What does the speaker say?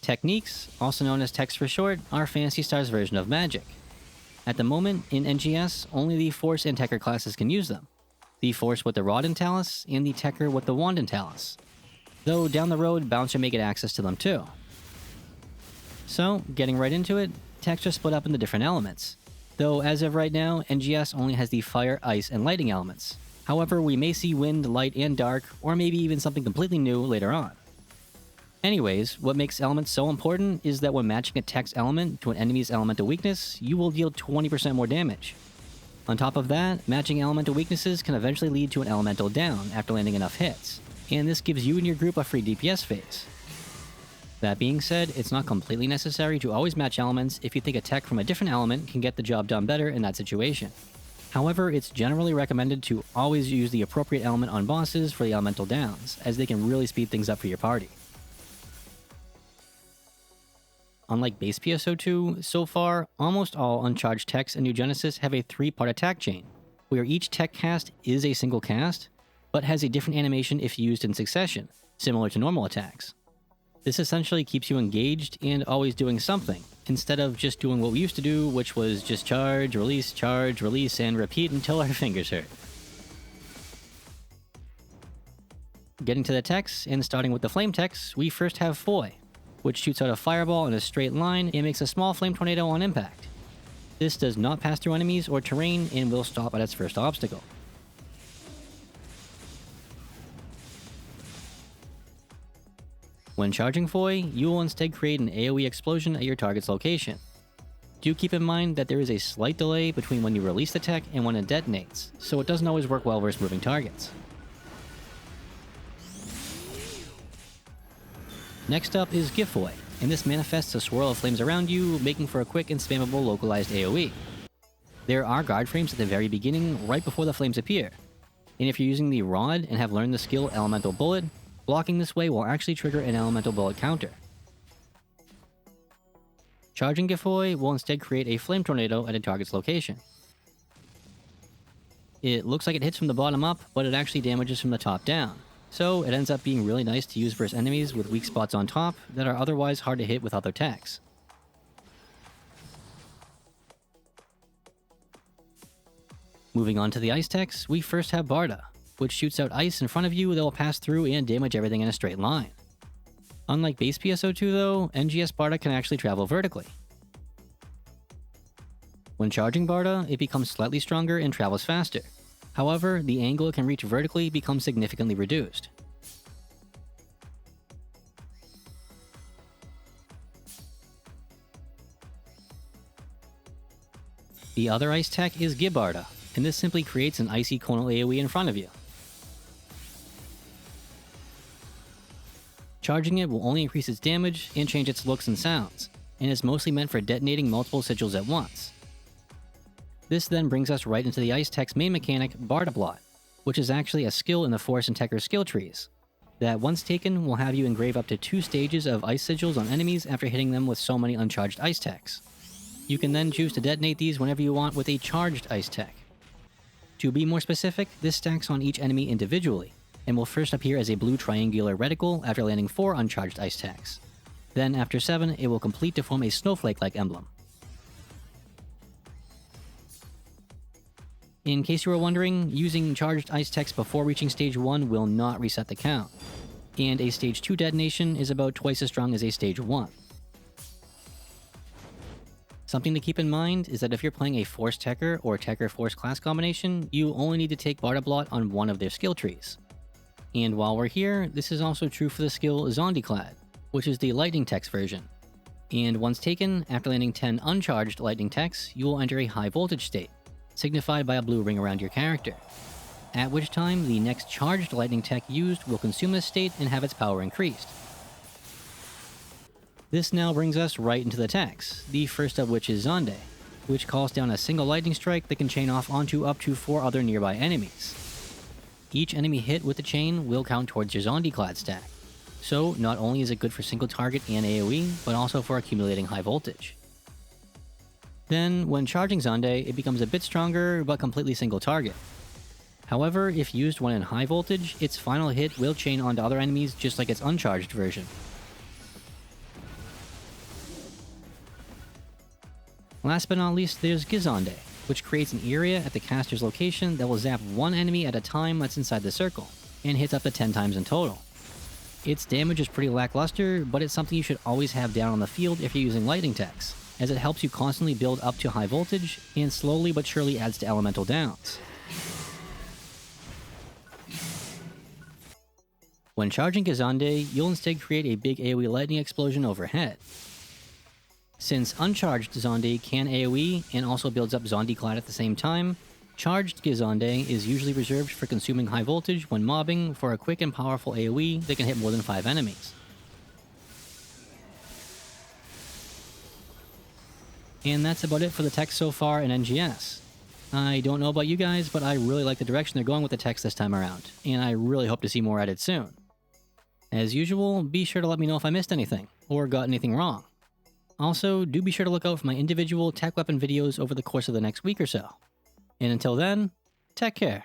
Techniques, also known as techs for short, are Phantasy Star's version of magic. At the moment, in NGS, only the Force and Techer classes can use them. The Force with the Rod and Talus, and the Techer with the Wand and Talus. Though down the road, Bouncer may get access to them too. So, getting right into it, techs are split up into different elements. Though as of right now, NGS only has the Fire, Ice, and Lightning elements. However, we may see Wind, Light, and Dark, or maybe even something completely new later on. Anyways, what makes elements so important is that when matching a tech's element to an enemy's elemental weakness, you will deal 20% more damage. On top of that, matching elemental weaknesses can eventually lead to an elemental down after landing enough hits, and this gives you and your group a free DPS phase. That being said, it's not completely necessary to always match elements if you think a tech from a different element can get the job done better in that situation. However, it's generally recommended to always use the appropriate element on bosses for the elemental downs, as they can really speed things up for your party. Unlike base PSO2, so far, almost all uncharged techs in New Genesis have a 3-part attack chain, where each tech cast is a single cast, but has a different animation if used in succession, similar to normal attacks. This essentially keeps you engaged and always doing something, instead of just doing what we used to do, which was just charge, release, and repeat until our fingers hurt. Getting to the techs, and starting with the flame techs, we first have Foy, which shoots out a fireball in a straight line and makes a small flame tornado on impact. This does not pass through enemies or terrain and will stop at its first obstacle. When charging Foy, you will instead create an AoE explosion at your target's location. Do keep in mind that there is a slight delay between when you release the tech and when it detonates, so it doesn't always work well versus moving targets. Next up is Gifoy, and this manifests a swirl of flames around you, making for a quick and spammable localized AoE. There are guard frames at the very beginning, right before the flames appear, and if you're using the Rod and have learned the skill Elemental Bullet, blocking this way will actually trigger an Elemental Bullet counter. Charging Gifoy will instead create a Flame Tornado at a target's location. It looks like it hits from the bottom up, but it actually damages from the top down. So it ends up being really nice to use versus enemies with weak spots on top that are otherwise hard to hit with other techs. Moving on to the ice techs, we first have Barda, which shoots out ice in front of you that will pass through and damage everything in a straight line. Unlike base PSO2 though, NGS Barda can actually travel vertically. When charging Barda, it becomes slightly stronger and travels faster. However, the angle it can reach vertically becomes significantly reduced. The other ice tech is Gibarda, and this simply creates an icy conal AoE in front of you. Charging it will only increase its damage and change its looks and sounds, and is mostly meant for detonating multiple sigils at once. This then brings us right into the ice tech's main mechanic, Barda Blot, which is actually a skill in the Force and Techer skill trees, that once taken will have you engrave up to 2 stages of ice sigils on enemies after hitting them with so many uncharged ice techs. You can then choose to detonate these whenever you want with a charged ice tech. To be more specific, this stacks on each enemy individually, and will first appear as a blue triangular reticle after landing 4 uncharged ice techs. Then after 7, it will complete to form a snowflake-like emblem. In case you were wondering, using charged ice techs before reaching stage 1 will not reset the count, and a stage 2 detonation is about twice as strong as a stage 1. Something to keep in mind is that if you're playing a Force Techer or Techer Force class combination, you only need to take Barda Blot on one of their skill trees. And while we're here, this is also true for the skill Zondiklad, which is the Lightning Tech's version. And once taken, after landing 10 uncharged Lightning Techs, you will enter a high voltage state, signified by a blue ring around your character, at which time the next charged lightning tech used will consume this state and have its power increased. This now brings us right into the techs, the first of which is Zonde, which calls down a single lightning strike that can chain off onto up to 4 other nearby enemies. Each enemy hit with the chain will count towards your Zondiklad stack, so not only is it good for single target and AoE, but also for accumulating high voltage. Then, when charging Zonde, it becomes a bit stronger, but completely single target. However, if used when in high voltage, its final hit will chain onto other enemies just like its uncharged version. Last but not least, there's Gizonde, which creates an area at the caster's location that will zap one enemy at a time that's inside the circle, and hits up to 10 times in total. Its damage is pretty lackluster, but it's something you should always have down on the field if you're using lightning techs, as it helps you constantly build up to high voltage, and slowly but surely adds to elemental downs. When charging Gizonde, you'll instead create a big AoE lightning explosion overhead. Since uncharged Zonde can AoE and also builds up Zombie Clad at the same time, charged Gizonde is usually reserved for consuming high voltage when mobbing for a quick and powerful AoE that can hit more than 5 enemies. And that's about it for the text so far in NGS. I don't know about you guys, but I really like the direction they're going with the text this time around, and I really hope to see more added soon. As usual, be sure to let me know if I missed anything, or got anything wrong. Also, do be sure to look out for my individual tech weapon videos over the course of the next week or so. And until then, take care.